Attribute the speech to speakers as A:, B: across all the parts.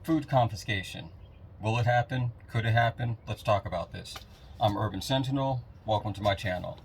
A: Food confiscation. Will it happen? Could it happen? Let's talk about this. I'm Urban Sentinel. Welcome to my channel.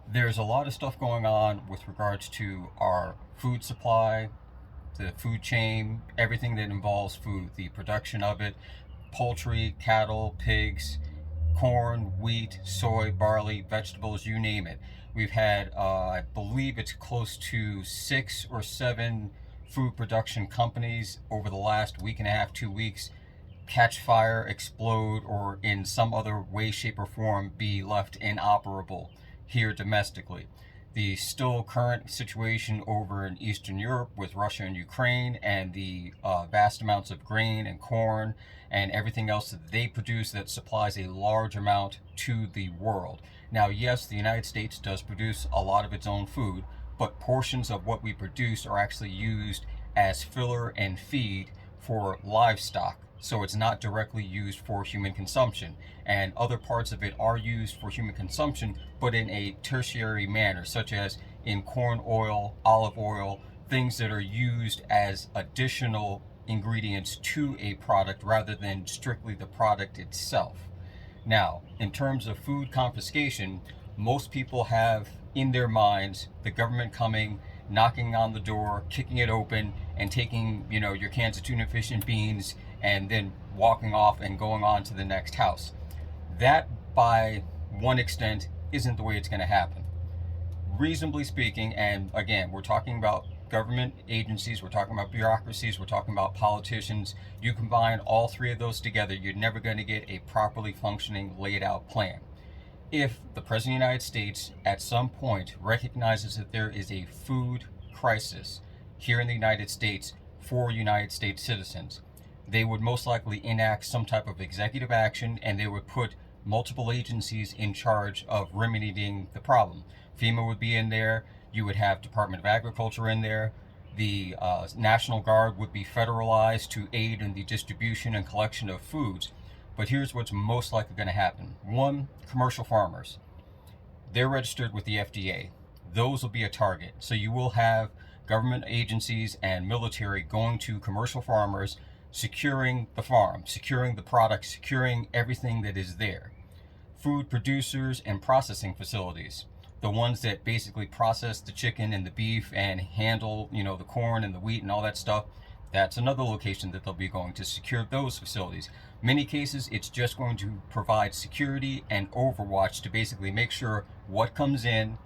A: There's a lot of stuff going on with regards to our food supply, the food chain, everything that involves food, the production of it, poultry, cattle, pigs, corn, wheat, soy, barley, vegetables, you name it. We've had, I believe it's close to 6 or 7 food production companies over the last week and a half, 2 weeks, catch fire, explode, or in some other way, shape, or form be left inoperable here domestically. The still current situation over in Eastern Europe with Russia and Ukraine and the vast amounts of grain and corn and everything else that they produce that supplies a large amount to the world. Now, yes, the United States does produce a lot of its own food, but portions of what we produce are actually used as filler and feed for livestock. So it's not directly used for human consumption, and other parts of it are used for human consumption, but in a tertiary manner, such as in corn oil, olive oil, things that are used as additional ingredients to a product rather than strictly the product itself. Now, in terms of food confiscation, most people have in their minds the government coming, knocking on the door, kicking it open, and taking, your cans of tuna fish and beans, and then walking off and going on to the next house. That, by one extent, isn't the way it's going to happen. Reasonably speaking, and again, we're talking about government agencies, we're talking about bureaucracies, we're talking about politicians. You combine all three of those together, you're never going to get a properly functioning, laid out plan. If the President of the United States at some point recognizes that there is a food crisis here in the United States for United States citizens, they would most likely enact some type of executive action, and they would put multiple agencies in charge of remedying the problem. FEMA would be in there, you would have Department of Agriculture in there, the National Guard would be federalized to aid in the distribution and collection of foods. But here's what's most likely going to happen. One, commercial farmers. They're registered with the FDA. Those will be a target. So you will have government agencies and military going to commercial farmers, securing the farm, securing the product, securing everything that is there. Food producers and processing facilities, the ones that basically process the chicken and the beef and handle, the corn and the wheat and all that stuff, that's another location that they'll be going to secure those facilities. Many cases, it's just going to provide security and overwatch to basically make sure what comes in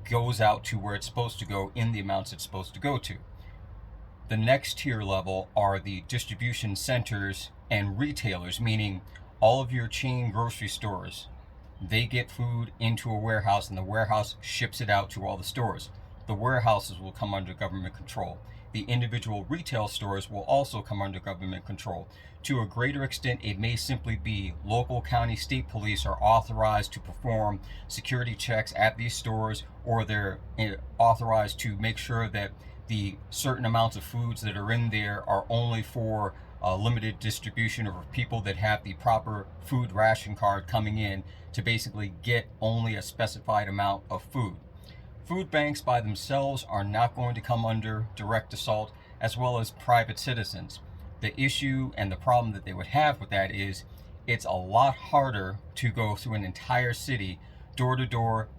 A: goes out to where it's supposed to go in the amounts it's supposed to go to. The next tier level are the distribution centers and retailers, meaning all of your chain grocery stores. They get food into a warehouse, and the warehouse ships it out to all the stores. The warehouses will come under government control. The individual retail stores will also come under government control. To a greater extent, it may simply be local, county, state police are authorized to perform security checks at these stores, or they're authorized to make sure that the certain amounts of foods that are in there are only for limited distribution, or people that have the proper food ration card coming in to basically get only a specified amount of food. Food banks by themselves are not going to come under direct assault, as well as private citizens. The issue and the problem that they would have with that is it's a lot harder to go through an entire city, door to door,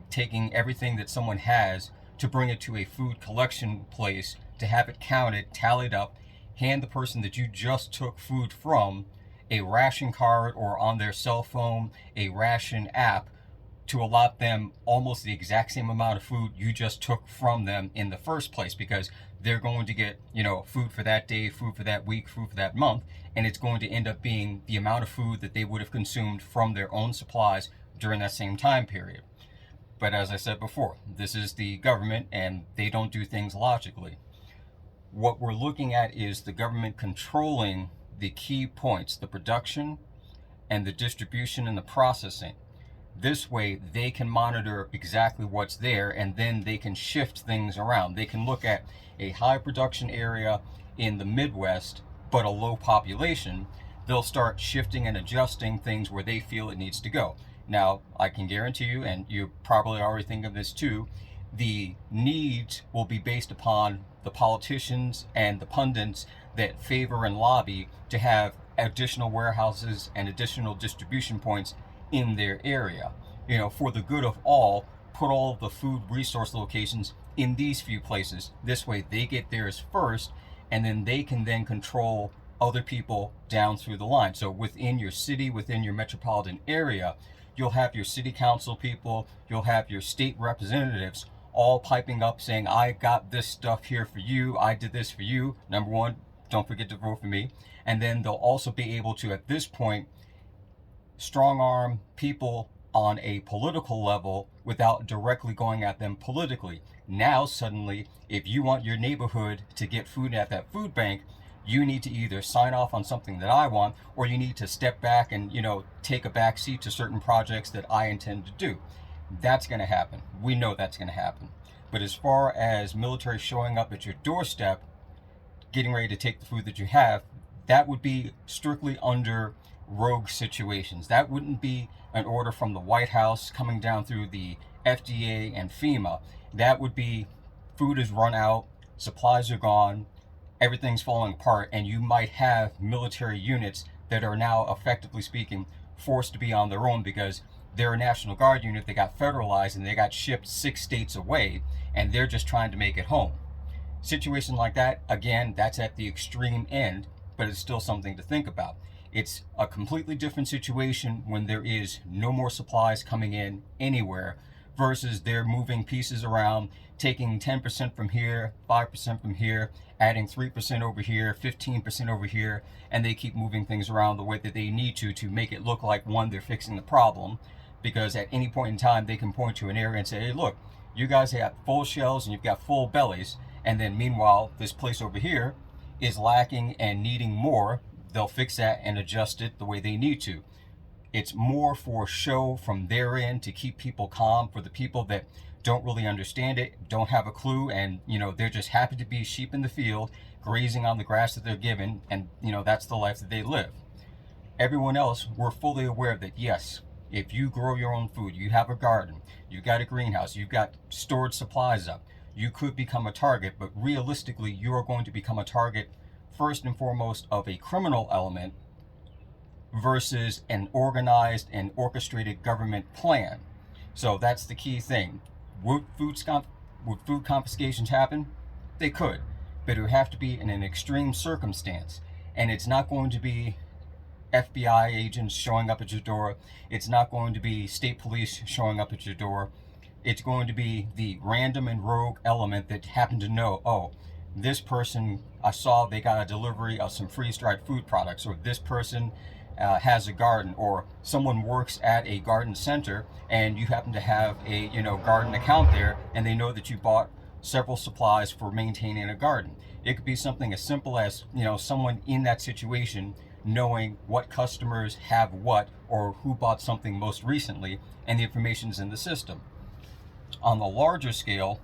A: taking everything that someone has to bring it to a food collection place, to have it counted, tallied up, hand the person that you just took food from a ration card, or on their cell phone, a ration app, to allot them almost the exact same amount of food you just took from them in the first place, because they're going to get, food for that day, food for that week, food for that month, and it's going to end up being the amount of food that they would have consumed from their own supplies during that same time period. But as I said before, this is the government, and they don't do things logically. What we're looking at is the government controlling the key points, the production and the distribution and the processing. This way, they can monitor exactly what's there, and then they can shift things around. They can look at a high production area in the Midwest, but a low population. They'll start shifting and adjusting things where they feel it needs to go. Now, I can guarantee you, and you probably already think of this too, the needs will be based upon the politicians and the pundits that favor and lobby to have additional warehouses and additional distribution points in their area. For the good of all, put all the food resource locations in these few places. This way they get theirs first, and then they can then control other people down through the line. So within your city, within your metropolitan area, you'll have your city council people, you'll have your state representatives all piping up saying, I got this stuff here for you, I did this for you. Number one, don't forget to vote for me. And then they'll also be able to, at this point, strong arm people on a political level without directly going at them politically. Now, suddenly, if you want your neighborhood to get food at that food bank, you need to either sign off on something that I want, or you need to step back and, take a back seat to certain projects that I intend to do. That's going to happen. We know that's going to happen. But as far as military showing up at your doorstep, getting ready to take the food that you have, that would be strictly under rogue situations. That wouldn't be an order from the White House coming down through the FDA and FEMA. That would be food is run out, supplies are gone, everything's falling apart, and you might have military units that are now, effectively speaking, forced to be on their own because they're a National Guard unit, they got federalized and they got shipped 6 states away, and they're just trying to make it home. Situation like that, again, that's at the extreme end, but it's still something to think about. It's a completely different situation when there is no more supplies coming in anywhere versus they're moving pieces around, taking 10% from here, 5% from here, adding 3% over here, 15% over here, and they keep moving things around the way that they need to make it look like, one, they're fixing the problem, because at any point in time they can point to an area and say, hey, look, you guys have full shelves and you've got full bellies, and then meanwhile this place over here is lacking and needing more. They'll fix that and adjust it the way they need to. It's more for show from their end to keep people calm. For the people that don't really understand it, don't have a clue, and they're just happy to be sheep in the field grazing on the grass that they're given, and that's the life that they live. Everyone else, we're fully aware that yes, if you grow your own food, you have a garden, you've got a greenhouse, you've got stored supplies up, you could become a target. But realistically, you are going to become a target first and foremost of a criminal element versus an organized and orchestrated government plan. So that's the key thing. Would food confiscations happen? They could, but it would have to be in an extreme circumstance. And it's not going to be FBI agents showing up at your door. It's not going to be state police showing up at your door. It's going to be the random and rogue element that happened to know, oh, this person, I saw they got a delivery of some freeze-dried food products, or this person has a garden, or someone works at a garden center and you happen to have a garden account there, and they know that you bought several supplies for maintaining a garden. It could be something as simple as someone in that situation knowing what customers have what, or who bought something most recently, and the information's in the system. On the larger scale,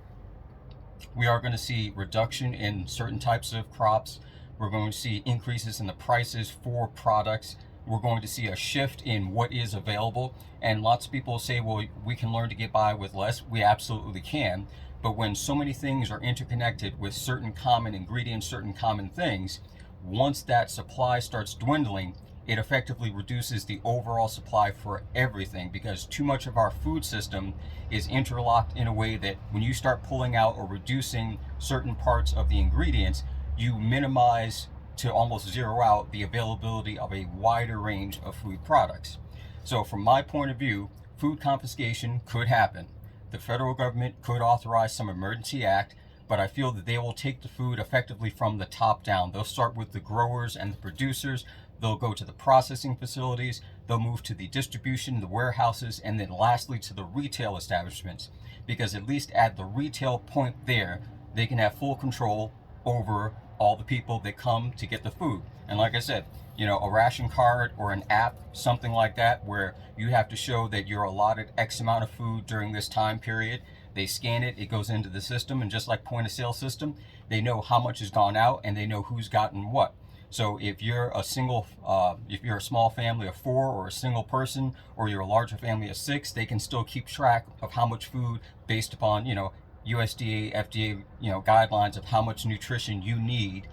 A: we are going to see reduction in certain types of crops. We're going to see increases in the prices for products. We're going to see a shift in what is available. And lots of people say, well, we can learn to get by with less. We absolutely can. But when so many things are interconnected with certain common ingredients, certain common things, once that supply starts dwindling, it effectively reduces the overall supply for everything, because too much of our food system is interlocked in a way that when you start pulling out or reducing certain parts of the ingredients, you minimize to almost zero out the availability of a wider range of food products. So from my point of view, food confiscation could happen. The federal government could authorize some emergency act, but I feel that they will take the food effectively from the top down. They'll start with the growers and the producers. They'll go to the processing facilities, they'll move to the distribution, the warehouses, and then lastly to the retail establishments. Because at least at the retail point there, they can have full control over all the people that come to get the food. And like I said, a ration card or an app, something like that, where you have to show that you're allotted X amount of food during this time period. They scan it, it goes into the system, and just like point of sale system, they know how much has gone out and they know who's gotten what. So if you're a small family of 4, or a single person, or you're a larger family of 6, they can still keep track of how much food based upon, USDA, FDA, guidelines of how much nutrition you need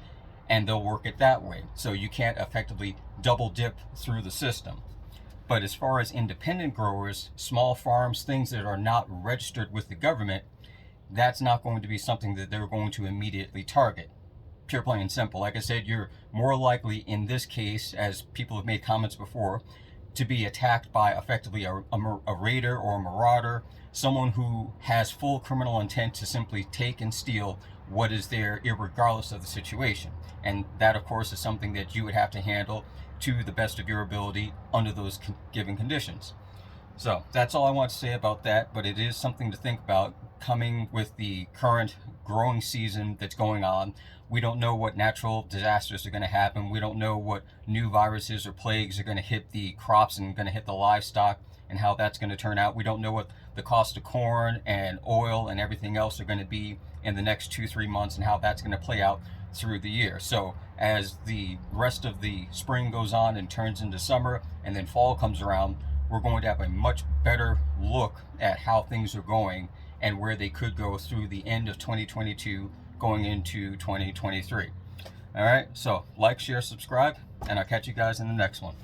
A: and they'll work it that way. So you can't effectively double dip through the system. But as far as independent growers, small farms, things that are not registered with the government, that's not going to be something that they're going to immediately target. Pure, plain and simple. Like I said, you're more likely in this case, as people have made comments before, to be attacked by effectively a raider or a marauder, someone who has full criminal intent to simply take and steal what is there, irregardless of the situation. And that, of course, is something that you would have to handle to the best of your ability under those given conditions. So that's all I want to say about that, but it is something to think about coming with the current growing season that's going on. We don't know what natural disasters are going to happen. We don't know what new viruses or plagues are going to hit the crops and going to hit the livestock and how that's going to turn out. We don't know what the cost of corn and oil and everything else are going to be in the next 2-3 months and how that's going to play out through the year. So as the rest of the spring goes on and turns into summer and then fall comes around, we're going to have a much better look at how things are going and where they could go through the end of 2022 going into 2023. All right, so like, share, subscribe, and I'll catch you guys in the next one.